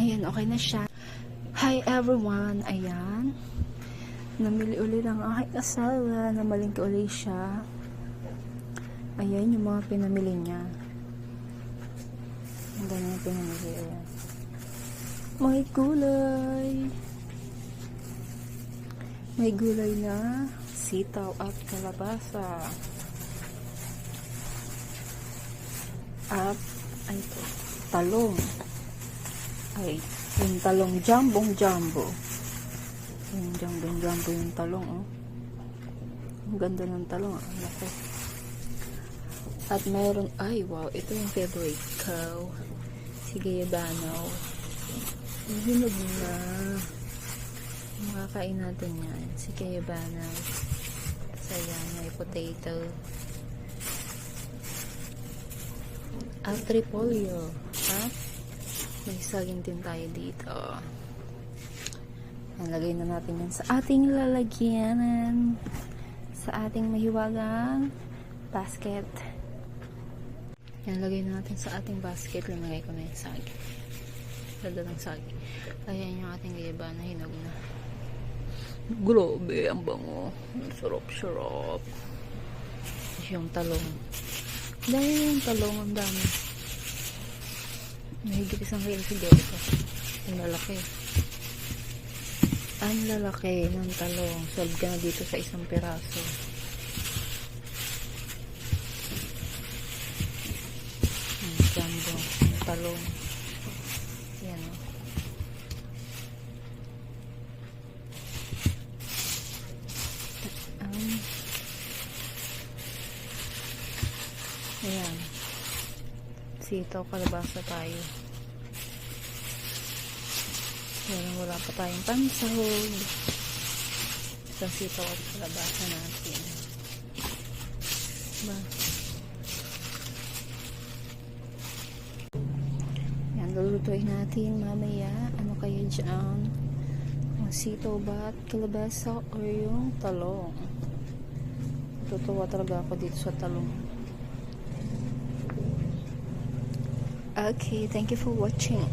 Ayan, okay na siya. Hi everyone, ayan. Namili ulit ang aking asawa. Namalingki ulit siya. Ayan yung mga pinamili niya. Ang ganyan pinamili. Ayan. May gulay. May gulay na sitaw at kalabasa. At ay ito, talong. Ay, yung talong jumbo. Yung jumbo yung talong, oh. Ang ganda ng talong, ah. Laki. At mayroon, ay wow, ito yung favorite ko. Si Gayabano. Hinog na. Makakain natin yan. Si Gayabano. So yan, may potato. At repolyo. Ha? May saging din tayo dito. Nalagay na natin yan sa ating lalagyanan. Sa ating mahiwagang basket. Yan, lagay na natin sa ating basket. Limagay ko na yung saging. Lada ng saging. Ayan yung ating gayaba na hinog na. Grabe, ang bango. Sarap. Yung talong. Dami yung talong, ang dami. Mahigit isang kilo siguro ito. Ang lalaki. Ang lalaki ng talong. Solve ka na dito sa isang piraso. Jumbo. Ang talong. Yan o. Ayan. Sitaw, kalabasa tayo. Wala pa tayong pansahog. Sa sitaw at kalabasa natin. Diba? Yan, lulutuin natin mamaya. Ano kaya dyan? Ang sitaw ba at kalabasa o yung talong? Tutuwa talaga ako dito sa talong. Okay, thank you for watching.